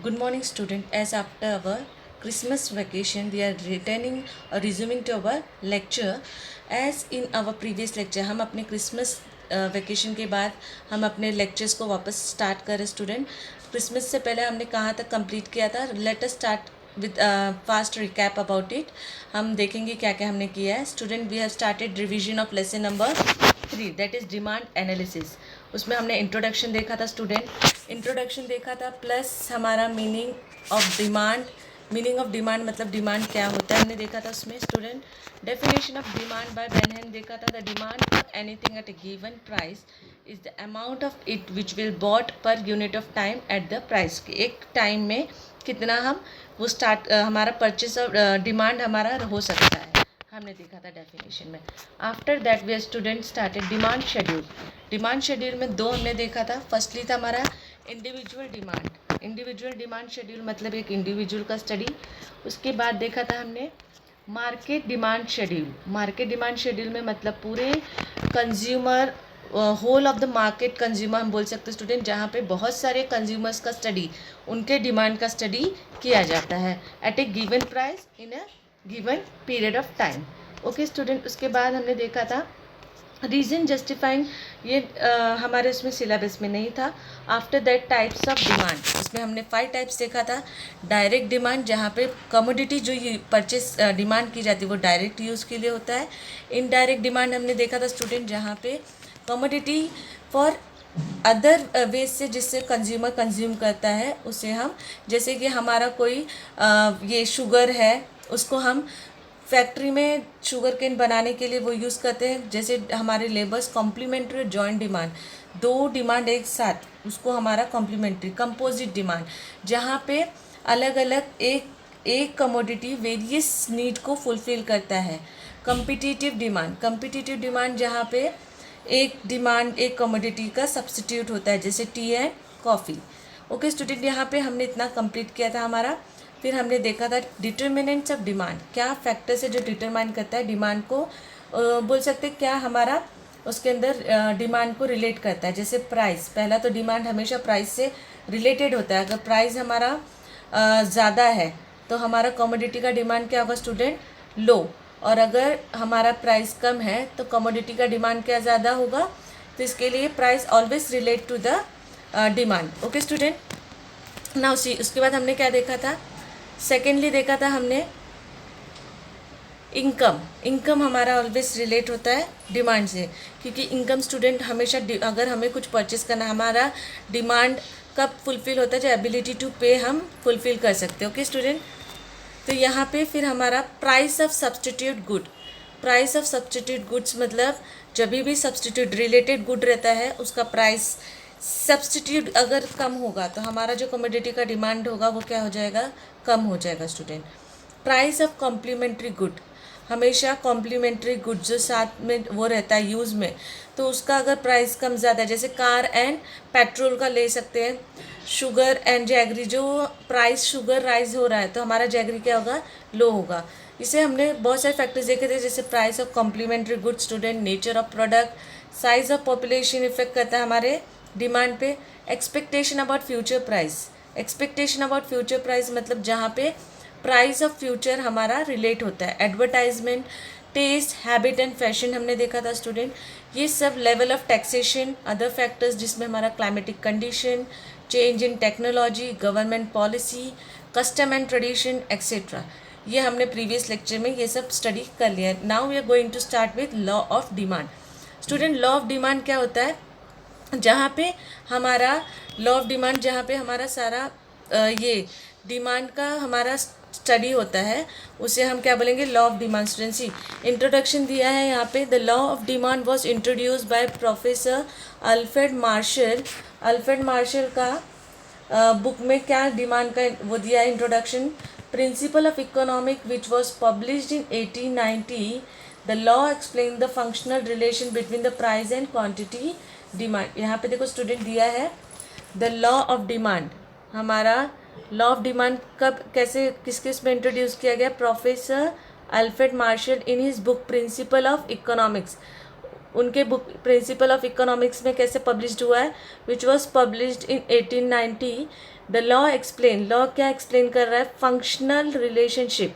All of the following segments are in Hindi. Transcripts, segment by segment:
Good morning, student. As after our Christmas vacation, we are returning or resuming to our lecture. As in our previous lecture, हम अपने Christmas वेकेशन के बाद हम अपने लेक्चर्स को वापस स्टार्ट करें स्टूडेंट. क्रिसमस से पहले हमने कहाँ तक कंप्लीट किया था. Let us start with fast recap about it. हम देखेंगे क्या क्या हमने किया है. Student, we have started revision of lesson number 3, that is demand analysis. उसमें हमने इंट्रोडक्शन देखा था स्टूडेंट. इंट्रोडक्शन देखा था प्लस हमारा meaning of demand. Meaning of demand मतलब डिमांड क्या होता है हमने देखा था उसमें student. Definition of demand by Benham देखा था. The demand for anything at a given price is the amount of it which will bought per unit of time at the price. एक टाइम में कितना हम वो स्टार्ट हमारा परचेस ऑफ डिमांड हमारा हो सकता है, हमने देखा था डेफिनेशन में. After that we student started demand schedule. Demand schedule में दो हमने देखा था. फर्स्टली था हमारा individual demand. Individual demand schedule मतलब एक इंडिविजुअल का स्टडी. उसके बाद देखा था हमने market demand schedule. Market demand schedule में मतलब पूरे consumer whole of the market consumer हम बोल सकते हैं स्टूडेंट, जहाँ पे बहुत सारे कंज्यूमर्स का स्टडी, उनके डिमांड का स्टडी किया जाता है at a given price in a given period of time. Okay student. उसके बाद हमने देखा था रीज़न जस्टिफाइंग. ये हमारे उसमें सिलेबस में नहीं था. After that types of demand. इसमें हमने 5 टाइप्स देखा था. डायरेक्ट डिमांड जहाँ पे कमोडिटी जो ये परचेस डिमांड की जाती है वो डायरेक्ट यूज़ के लिए होता है. इनडायरेक्ट डिमांड हमने देखा था स्टूडेंट, जहाँ पे कमोडिटी फॉर अदर वेज से जिससे कंज्यूमर कंज्यूम करता है उसे हम, जैसे कि हमारा कोई ये शुगर है उसको हम फैक्ट्री में शुगर केन बनाने के लिए वो यूज़ करते हैं. जैसे हमारे लेबर्स कॉम्प्लीमेंट्री जॉइंट डिमांड, दो डिमांड एक साथ, उसको हमारा कॉम्प्लीमेंट्री कंपोजिट डिमांड, जहाँ पे अलग अलग एक कमोडिटी वेरियस नीड को फुलफ़िल करता है. Competitive demand. कम्पिटिटिव डिमांड जहाँ पे एक डिमांड एक कमोडिटी का सब्स्टिट्यूट होता है, जैसे T and coffee. Okay student, यहाँ पे हमने इतना कंप्लीट किया था हमारा. फिर हमने देखा था डिटर्मिनेंट्स ऑफ डिमांड. क्या फैक्टर्स है जो डिटरमाइन करता है डिमांड को, बोल सकते हैं क्या हमारा उसके अंदर डिमांड को रिलेट करता है. जैसे प्राइस. पहला तो डिमांड हमेशा प्राइस से रिलेटेड होता है. अगर प्राइस हमारा ज़्यादा है तो हमारा कमोडिटी का डिमांड क्या होगा स्टूडेंट, लो. और अगर हमारा प्राइस कम है तो कमोडिटी का डिमांड क्या ज़्यादा होगा. तो इसके लिए price always relate to the demand. Okay student. Now see, उसके बाद हमने क्या देखा था. सेकेंडली देखा था हमने इनकम. इनकम हमारा ऑलवेज रिलेट होता है डिमांड से, क्योंकि इनकम स्टूडेंट हमेशा अगर हमें कुछ परचेस करना, हमारा डिमांड कब फुलफ़िल होता है जब एबिलिटी टू पे हम फुलफ़िल कर सकते हैं. Okay student. तो यहाँ पे फिर हमारा price of substitute good. Price of substitute goods मतलब जब भी सब्स्टिट्यूट रिलेटेड गुड रहता है उसका प्राइस सब्स्टिट्यूट अगर कम होगा तो हमारा जो कमोडिटी का डिमांड होगा वो क्या हो जाएगा, कम हो जाएगा student. Price of complementary good. हमेशा कॉम्प्लीमेंट्री गुड जो साथ में वो रहता है यूज़ में, तो उसका अगर प्राइस कम ज़्यादा है, जैसे कार एंड पेट्रोल का ले सकते हैं. शुगर एंड जैगरी, जो प्राइस शुगर राइज हो रहा है तो हमारा जैगरी क्या होगा, लो होगा. इसे हमने बहुत सारे फैक्टर्स देखे थे, जैसे price of complementary good student, nature of product, size of population effect करता है हमारे डिमांड पे. Expectation about future price. Expectation about future price मतलब जहाँ पे प्राइस ऑफ फ्यूचर हमारा रिलेट होता है. Advertisement, taste, habit and fashion हमने देखा था स्टूडेंट. ये सब level of taxation, other factors जिसमें हमारा climatic condition, change in technology, government policy, custom and tradition etcetera, ये हमने प्रीवियस लेक्चर में ये सब स्टडी कर लिया है. Now we are going to start with law of demand. Student, law of demand क्या होता है, जहाँ पे हमारा लॉ ऑफ डिमांड, जहाँ पे हमारा सारा ये डिमांड का हमारा स्टडी होता है, उसे हम क्या बोलेंगे, लॉ ऑफ डिमांड. स्टूडेंसी इंट्रोडक्शन दिया है यहाँ पे. The law of demand was introduce by professor Alfred martial. Alfred Marshall का बुक में क्या डिमांड का वो दिया है introduction. Principle of economic which was published in 1890. The law explain the functional relation between the price and quantity demand. यहाँ पे देखो स्टूडेंट दिया है द लॉ ऑफ डिमांड. हमारा लॉ ऑफ डिमांड कब कैसे किस किस में इंट्रोड्यूस किया गया, professor Alfred martial in his book principle of economics. उनके बुक प्रिंसिपल ऑफ इकोनॉमिक्स में कैसे पब्लिश्ड हुआ है, which was published in 1890. The law explain, law क्या एक्सप्लेन कर रहा है? फंक्शनल रिलेशनशिप,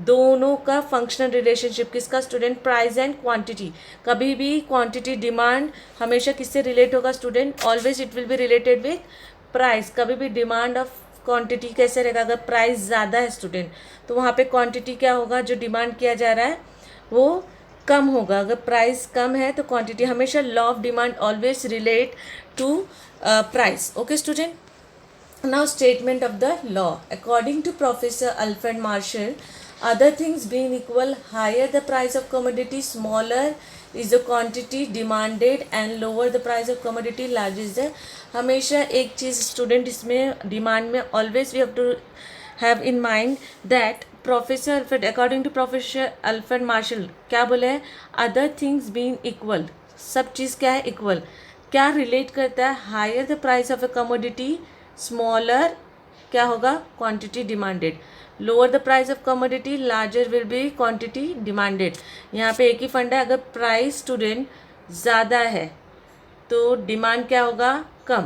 दोनों का फंक्शनल रिलेशनशिप किसका स्टूडेंट? Price and quantity. कभी भी क्वांटिटी डिमांड हमेशा किससे रिलेट होगा student? Always it will be related with price. कभी भी डिमांड ऑफ क्वांटिटी कैसे रहेगा? अगर प्राइस ज़्यादा है स्टूडेंट तो वहाँ पे क्वांटिटी क्या होगा? जो डिमांड किया जा रहा है वो कम होगा। अगर प्राइस कम है तो क्वांटिटी, हमेशा law of demand always relate to price. Okay student, now statement of the law. According to Professor Alfred Marshall, other things being equal, higher the price of commodity, smaller is the quantity demanded, and lower the price of commodity, larger is the, हमेशा एक चीज़ स्टूडेंट इसमें डिमांड में always we have to have in mind that professor Alfred, according to professor Alfred Marshall क्या बोले हैं? अदर थिंग्स बीइंग इक्वल, सब चीज़ क्या है? इक्वल। क्या रिलेट करता है? Higher the price of a commodity, smaller क्या होगा? Quantity demanded. Lower the price of commodity, larger will be quantity demanded. यहाँ पे एक ही फंडा है, अगर प्राइस स्टूडेंट ज़्यादा है तो डिमांड क्या होगा? कम।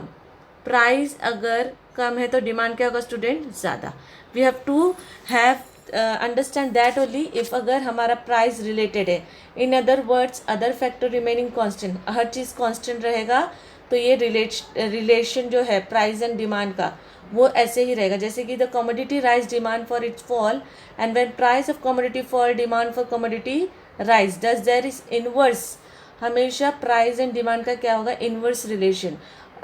प्राइस अगर कम है तो डिमांड क्या होगा स्टूडेंट? ज़्यादा। We have to have understand that only if अगर हमारा प्राइस रिलेटेड है। In other words, other factor remaining constant, हर चीज़ कांस्टेंट रहेगा तो ये रिलेशन जो है प्राइस एंड डिमांड का वो ऐसे ही रहेगा। जैसे कि the commodity rise demand for its fall, and when price of commodity fall demand for commodity rise, does there is inverse. हमेशा प्राइस एंड डिमांड का क्या होगा? Inverse relation.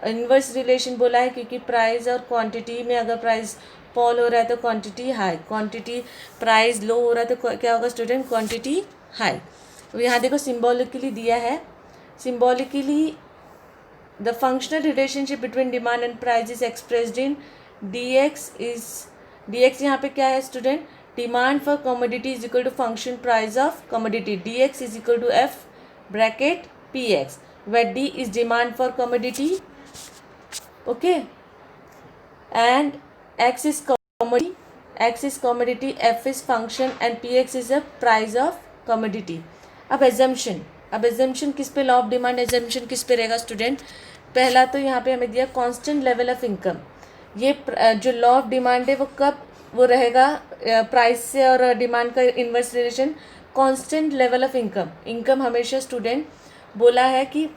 इनवर्स रिलेशन बोला है क्योंकि प्राइस और क्वांटिटी में अगर प्राइस फॉल हो रहा है तो क्वांटिटी हाई, क्वांटिटी प्राइस लो हो रहा है तो क्या होगा स्टूडेंट? Quantity high. तो यहाँ देखो सिम्बॉलिकली दिया है, symbolically the functional relationship between demand and price is expressed in dx is, dx यहाँ पे क्या है student? Demand for commodity is equal to function price of commodity, dx is equal to f bracket px, where d is demand for commodity, okay, and x is commodity, x is commodity, f is function and px is a price of commodity. अब एजम्पशन, अब एजम्पशन किस पे? लॉ ऑफ डिमांड एजम्पशन किस पे रहेगा स्टूडेंट? पहला तो यहाँ पे हमें दिया कांस्टेंट लेवल ऑफ इनकम। ये जो लॉ ऑफ डिमांड है वो कब वो रहेगा? प्राइस से और डिमांड का inverse relation, constant level of income. Income हमेशा स्टूडेंट बोला है कि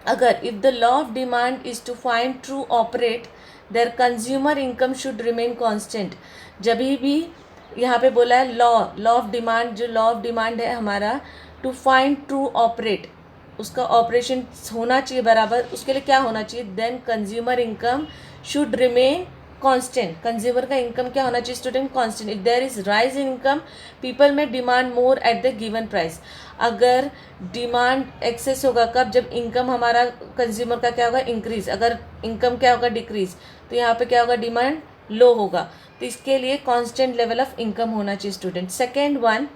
अगर if the law of demand is to find true operate their consumer income should remain constant. जब भी यहाँ पे बोला है लॉ ऑफ डिमांड, जो लॉ ऑफ डिमांड है हमारा, टू फाइंड ट्रू ऑपरेट, उसका ऑपरेशन होना चाहिए बराबर, उसके लिए क्या होना चाहिए? Then consumer income should remain constant. Consumer का इनकम क्या होना चाहिए student? Constant. If there is rise in income people में demand more at the given price. अगर डिमांड एक्सेस होगा कब? जब इनकम हमारा कंज्यूमर का क्या होगा? इंक्रीज। अगर इनकम क्या होगा? डिक्रीज। तो यहाँ पे क्या होगा? डिमांड लो होगा। तो इसके लिए कांस्टेंट लेवल ऑफ इनकम होना चाहिए student. Second one,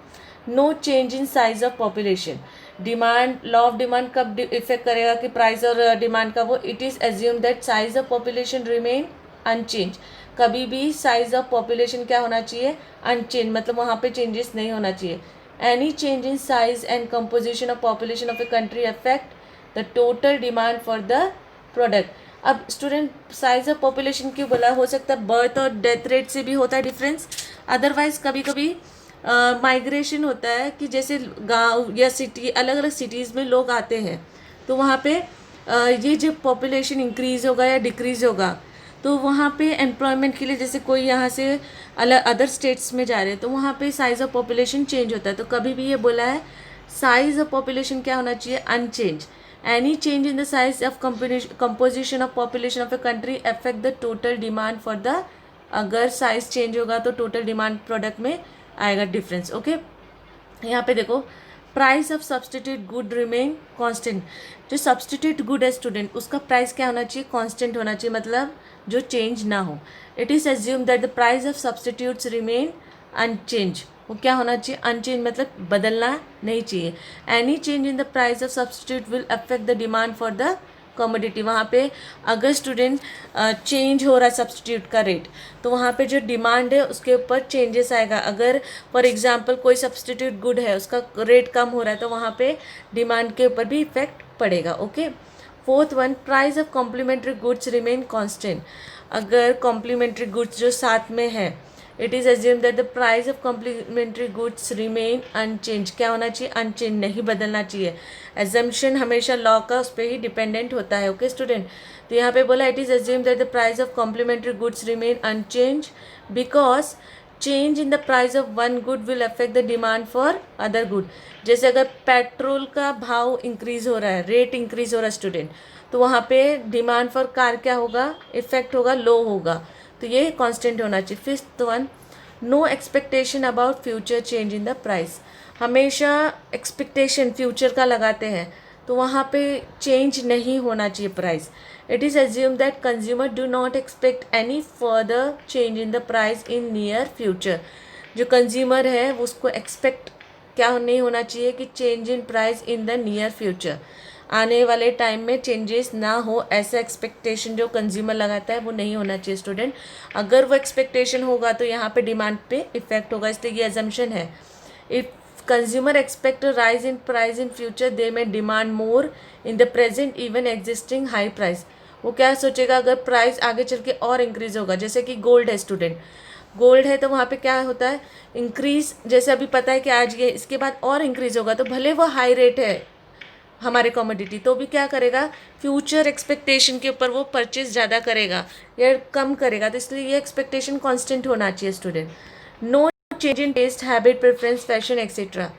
no change in size of population. Demand, law of demand कब इफेक्ट करेगा कि प्राइस और डिमांड का? वो it is assume that size of population remain unchange. कभी भी साइज ऑफ पॉपुलेशन क्या होना चाहिए? अनचेंज, मतलब वहाँ पे चेंजेस नहीं होना चाहिए। Any change in size and composition of population of a country affect the total demand for the product. अब स्टूडेंट साइज ऑफ पॉपुलेशन क्यों बोला? हो सकता है बर्थ और डेथ रेट से भी होता है डिफरेंस। अदरवाइज कभी कभी माइग्रेशन होता है कि जैसे गांव या सिटी, अलग अलग सिटीज़ में लोग आते हैं तो वहाँ पे ये जब पॉपुलेशन इंक्रीज़ होगा या डिक्रीज़ होगा तो वहाँ पे एम्प्लॉयमेंट के लिए, जैसे कोई यहाँ से अलग अदर स्टेट्स में जा रहे हैं तो वहाँ पे साइज़ ऑफ पॉपुलेशन चेंज होता है। तो कभी भी ये बोला है साइज़ ऑफ पॉपुलेशन क्या होना चाहिए? Unchange. Any change in the size of composition of population of a country affect the total demand for the, अगर साइज चेंज होगा तो टोटल डिमांड प्रोडक्ट में आएगा डिफरेंस। ओके, यहाँ पे देखो price of substitute good remain constant. जो सब्सटीट्यूट गुड है स्टूडेंट उसका प्राइस क्या होना चाहिए? कांस्टेंट होना चाहिए, मतलब जो चेंज ना हो। It is assume that the price of substitutes remain unchange. वो क्या होना चाहिए? अनचेंज, मतलब बदलना नहीं चाहिए। Any change in the price of substitute will affect the demand for the commodity. वहाँ पे अगर स्टूडेंट चेंज हो रहा है सब्सटीट्यूट का रेट तो वहाँ पे जो डिमांड है उसके ऊपर चेंजेस आएगा। अगर फॉर एग्जांपल कोई सब्सटीट्यूट गुड है उसका रेट कम हो रहा है तो वहाँ पे डिमांड के ऊपर भी इफेक्ट पड़ेगा। Okay, fourth one, price of complementary goods remain constant. अगर कॉम्प्लीमेंट्री गुड्स जो साथ में है, it is assume that the price of complementary goods remain unchange. क्या होना चाहिए? अनचेंज, नहीं बदलना चाहिए। एजम्पशन हमेशा लॉ का उस पर ही डिपेंडेंट होता है। ओके स्टूडेंट, तो यहाँ पे बोला it is assume that the price of complementary goods remain unchange because change in the price of one good will affect the demand for other good. जैसे अगर पेट्रोल का भाव इंक्रीज हो रहा है, रेट इंक्रीज हो रहा है स्टूडेंट, तो वहाँ पे डिमांड फॉर कार क्या होगा? इफेक्ट होगा, लो होगा। तो ये कांस्टेंट होना चाहिए। Fifth one, no expectation about future change in the price. हमेशा एक्सपेक्टेशन फ्यूचर का लगाते हैं, तो वहाँ पे चेंज नहीं होना चाहिए price. It is assume that consumer do not expect any further change in the price in near future. जो कंज्यूमर है वो उसको एक्सपेक्ट क्या नहीं होना चाहिए कि change in price in the near future, आने वाले टाइम में चेंजेस ना हो, ऐसा एक्सपेक्टेशन जो कंज्यूमर लगाता है वो नहीं होना चाहिए स्टूडेंट। अगर वो एक्सपेक्टेशन होगा तो यहाँ पे डिमांड पे इफेक्ट होगा, इसलिए ये अजम्पशन है। If consumer expect rise in price in future they में demand more in the present even existing high price. वो क्या सोचेगा? अगर प्राइस आगे चल के और इंक्रीज होगा, जैसे कि गोल्ड है स्टूडेंट, गोल्ड है तो वहाँ पे क्या होता है? इंक्रीज, जैसे अभी पता है कि आज ये इसके बाद और इंक्रीज होगा, तो भले वो हाई रेट है हमारे कमोडिटी, तो भी क्या करेगा? फ्यूचर एक्सपेक्टेशन के ऊपर वो परचेज ज़्यादा करेगा या कम करेगा। तो इसलिए ये एक्सपेक्टेशन कांस्टेंट होना चाहिए student. No change in taste, habit, preference, fashion etcetera.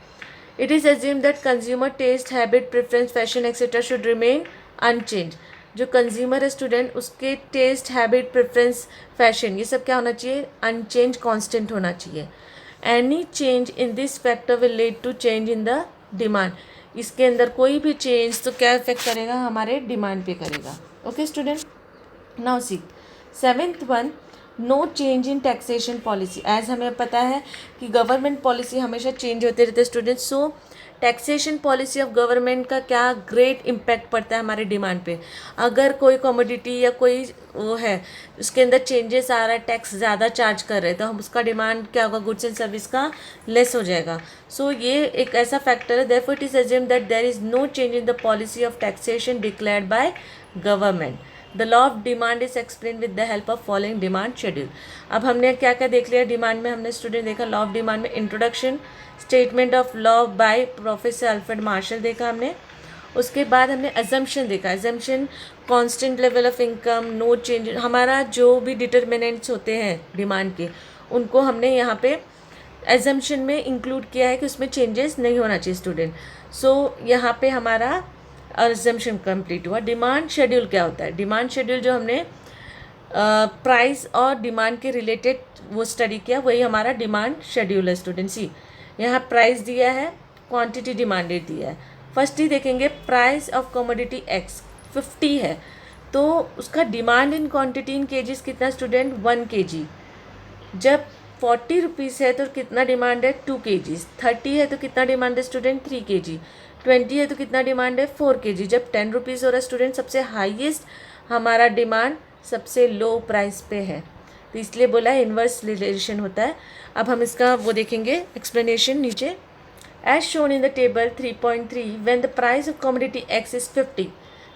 It is assume that consumer taste, habit, preference, fashion etcetera should remain unchange. जो कंज्यूमर है स्टूडेंट, उसके टेस्ट, हैबिट, प्रेफरेंस, फैशन, ये सब क्या होना चाहिए? अनचेंज, कांस्टेंट होना चाहिए। Any change in this factor will lead to change in the demand. इसके अंदर कोई भी चेंज तो क्या इफेक्ट करेगा? हमारे डिमांड पे करेगा। Okay student, now see seventh one, no change in taxation policy. As हमें पता है कि गवर्नमेंट पॉलिसी हमेशा चेंज होते रहते हैं student. So taxation policy of government का क्या ग्रेट इम्पैक्ट पड़ता है हमारे डिमांड पे। अगर कोई कमोडिटी या कोई वो है उसके अंदर चेंजेस आ रहा है, टैक्स ज़्यादा चार्ज कर रहे हैं, तो हम उसका डिमांड क्या होगा? गुड्स एंड सर्विस का लेस हो जाएगा। सो ये एक ऐसा फैक्टर है। Therefore it is assumed that there is no change in the policy of taxation declared by government. The law of demand is explain with the help of following demand schedule. अब हमने क्या क्या देख लिया डिमांड में? हमने स्टूडेंट देखा लॉ ऑफ डिमांड में introduction, statement of law by professor Alfred Marshall देखा हमने। उसके बाद हमने अजम्पशन देखा। Assumption constant level of income, no change, हमारा जो भी डिटर्मिनेंट्स होते हैं डिमांड के, उनको हमने यहाँ पे एजम्पशन में इंक्लूड किया है कि उसमें चेंजेस नहीं होना चाहिए स्टूडेंट। सो यहाँ पे हमारा अजम्पशन कंप्लीट हुआ। डिमांड शेड्यूल क्या होता है? डिमांड शेड्यूल जो हमने प्राइस और डिमांड के रिलेटेड वो स्टडी किया, वही हमारा डिमांड शेड्यूल है स्टूडेंट। सी यहाँ प्राइस दिया है, क्वांटिटी डिमांडेड दिया है। फर्स्ट ही देखेंगे प्राइस ऑफ कमोडिटी एक्स 50 है, तो उसका demand in quantity in KGs कितना स्टूडेंट? 1 kg। जब 40 रुपीज़ है तो कितना डिमांड है? 2 kgs। 30 है तो कितना डिमांड है स्टूडेंट? 3 kg। 20 है तो कितना डिमांड है? 4 kg। जब 10 रुपीज़ हो रहा है स्टूडेंट, सबसे हाईएस्ट हमारा डिमांड सबसे लो प्राइस पे है, तो इसलिए बोला है इन्वर्स रिलेशन होता है। अब हम इसका वो देखेंगे एक्सप्लेनेशन नीचे। As shown in the table 3.3 when the price of commodity X is 50।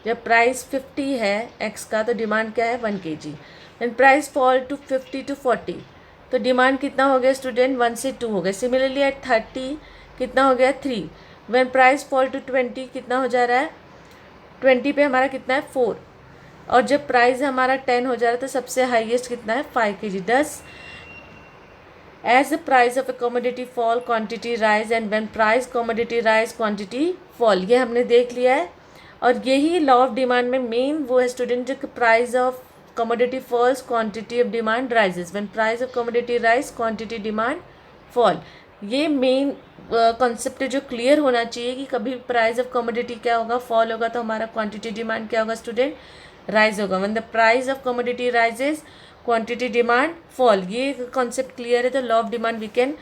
जब प्राइस 50 है एक्स का, तो डिमांड क्या है? 1 kg। When price fall to 50 to 40, तो डिमांड कितना हो गया स्टूडेंट? 1 से 2 हो गया। सिमिलरली एट 30 कितना हो गया? 3। व्हेन प्राइस फॉल टू 20 कितना हो जा रहा है? 20 पे हमारा कितना है? 4। और जब प्राइस हमारा 10 हो जा रहा है तो सबसे हाईएस्ट कितना है? 5 kg। 10 as the price of a commodity fall quantity rise and when price commodity rise quantity fall. ये हमने देख लिया है। और यही लॉ ऑफ डिमांड में मेन वो है स्टूडेंट, जो price of commodity falls, quantity of demand rises. When price of commodity rise, quantity demand fall. ये मेन कॉन्सेप्ट जो क्लियर होना चाहिए कि कभी प्राइस ऑफ कमोडिटी क्या होगा? फॉल होगा, तो हमारा क्वांटिटी डिमांड क्या होगा स्टूडेंट? राइज होगा। When the price of commodity rises, quantity demand fall. ये कॉन्सेप्ट क्लियर है तो law of demand we can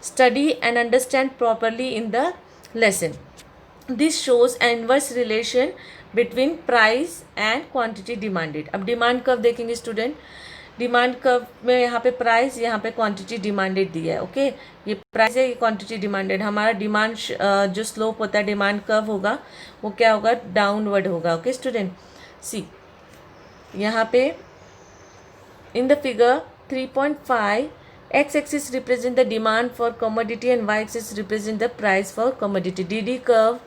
study and understand properly in the lesson. This shows an inverse relation between price and quantity demanded. अब डिमांड कर्व देखेंगे स्टूडेंट। डिमांड कर्व में यहाँ पे प्राइस, यहाँ पे क्वांटिटी डिमांडेड दिया है। ओके, ये प्राइस है, ये क्वांटिटी डिमांडेड। हमारा डिमांड जो स्लोप होता है डिमांड कर्व होगा वो क्या होगा? डाउनवर्ड होगा। ओके स्टूडेंट, सी यहाँ पे in the figure 3.5, x-axis represent the demand for commodity and y-axis represent the price for commodity. DD curve,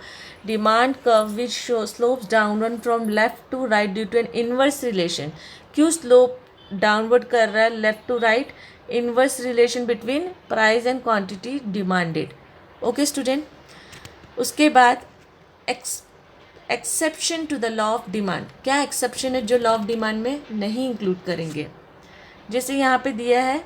demand curve which slopes downward from left to right due to an inverse relation. क्यों slope downward कर रहा है left to right? Inverse relation between price and quantity demanded. Okay student. उसके बाद exception to the law of demand. क्या एक्सेप्शन है जो लॉ ऑफ डिमांड में नहीं इंक्लूड करेंगे? जैसे यहाँ पे दिया है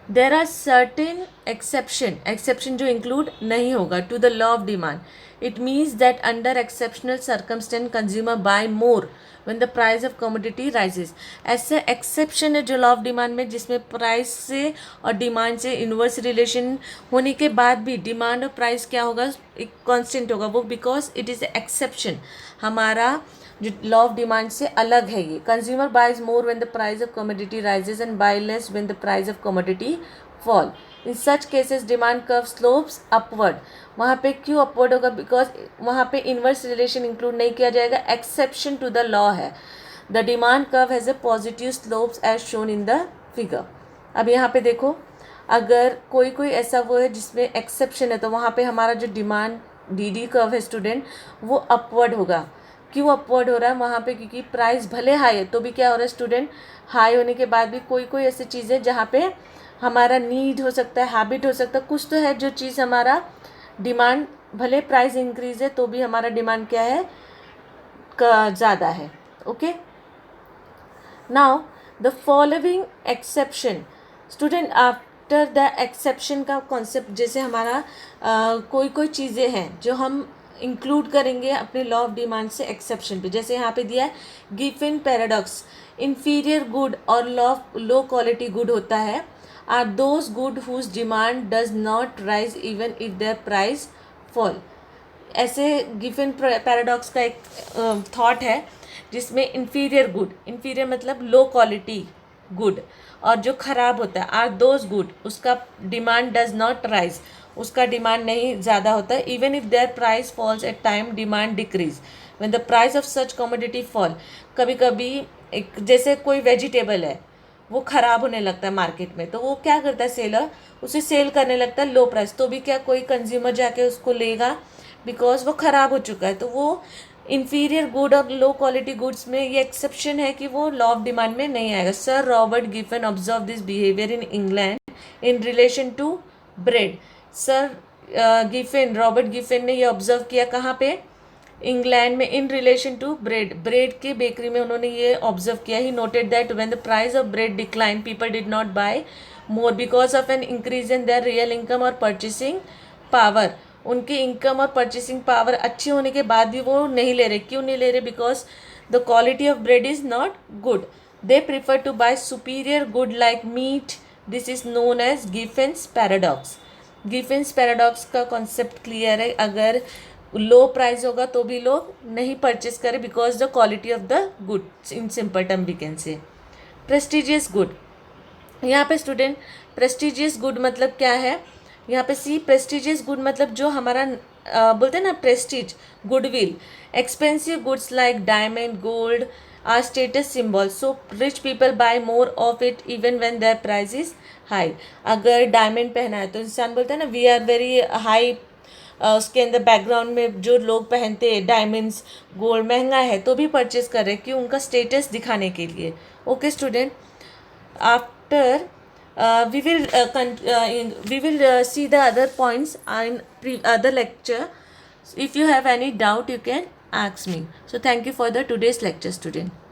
देर आर सर्टेन एक्सेप्शन जो इंक्लूड नहीं होगा to the law of demand. It means that under exceptional circumstance consumer buy more when the price of commodity rises. ऐसे एक्सेप्शन है जो लॉ ऑफ डिमांड में जिसमें प्राइस से और डिमांड से इन्वर्स रिलेशन होने के बाद भी डिमांड और प्राइस क्या होगा, एक कांस्टेंट होगा. वो बिकॉज इट इज़ एक्सेप्शन, हमारा जो लॉ ऑफ डिमांड से अलग है ये. Consumer buys more when the price of commodity rises and buy less when the price of commodity fall. In such cases demand curve slopes upward. वहाँ पे क्यों अपवर्ड होगा? बिकॉज वहाँ पे इन्वर्स रिलेशन इंक्लूड नहीं किया जाएगा, एक्सेप्शन टू द लॉ है. The demand curve has a positive slopes as shown in the figure. अब यहाँ पे देखो, अगर कोई ऐसा वो है जिसमें एक्सेप्शन है तो वहाँ पे हमारा जो डिमांड डी कर्व है स्टूडेंट वो अपवर्ड होगा. क्यों अपवर्ड हो रहा है वहाँ पे? क्योंकि प्राइस भले हाई है तो भी क्या हो रहा है स्टूडेंट, हाई होने के बाद भी कोई ऐसी चीज़ें जहाँ पे हमारा नीड हो सकता है, हैबिट हो सकता है, कुछ तो है जो चीज़ हमारा डिमांड, भले प्राइस इंक्रीज है तो भी हमारा डिमांड क्या है, ज़्यादा है. Okay, now the following exception student. After the exception का कॉन्सेप्ट, जैसे हमारा कोई चीज़ें हैं जो हम इंक्लूड करेंगे अपने लॉ ऑफ डिमांड से एक्सेप्शन पे. जैसे यहाँ पे दिया है गिफिन पैराडॉक्स. इंफीरियर गुड और लो क्वालिटी गुड होता है are those good whose demand does not rise even if their price fall. ऐसे गिफिन पैराडॉक्स का एक थॉट है जिसमें इंफीरियर मतलब लो क्वालिटी गुड, और जो ख़राब होता है आर दोज गुड, उसका डिमांड डज नॉट राइज, उसका डिमांड नहीं ज़्यादा होता है. Even if their price falls at time demand decrease when the price of such commodity fall. कभी कभी एक जैसे कोई वेजिटेबल है वो ख़राब होने लगता है मार्केट में, तो वो क्या करता है सेलर, उसे सेल करने लगता है लो प्राइस. तो भी क्या कोई कंज्यूमर जाके उसको लेगा बिकॉज वो ख़राब हो चुका है. तो वो इंफीरियर गुड और लो क्वालिटी गुड्स में ये एक्सेप्शन है कि वो लॉ ऑफ डिमांड में नहीं आएगा. Sir Robert Giffen observe this behaviour in England in relation to bread. Sir Robert Giffen ने ये ऑब्जर्व किया कहाँ पे, इंग्लैंड में, इन रिलेशन टू ब्रेड के बेकरी में उन्होंने ये ऑब्जर्व किया. He noted that when the price of bread decline people did not buy more because of an increase in their real income और परचेसिंग पावर. उनकी इनकम और परचेसिंग पावर अच्छी होने के बाद भी वो नहीं ले रहे. क्यों नहीं ले रहे? Because the quality of bread is not good. They prefer to buy superior good like meat. This is known as Giffen's paradox. Giffen's paradox का कॉन्सेप्ट क्लियर है. अगर लो प्राइस होगा तो भी लोग नहीं परचेस करें because the quality of the good. In simple term we can say. Prestigious good. यहाँ पे स्टूडेंट प्रेस्टिजियस गुड मतलब क्या है, यहाँ पे सी प्रेस्टिजियस गुड मतलब जो हमारा बोलते हैं ना prestige, goodwill. Expensive goods like diamond, gold are status symbol, so rich people buy more of it even when their price is high. अगर डायमंड पहना है तो इंसान बोलता है ना वी आर वेरी हाई. उसके अंदर बैकग्राउंड में जो लोग पहनते हैं डायमंड्स, गोल्ड महंगा है तो भी परचेस कर रहे हैं, क्यों? उनका स्टेटस दिखाने के लिए. Okay student, after we will see the other points in other lecture. If you have any doubt you can ask me. So thank you for the today's lecture student.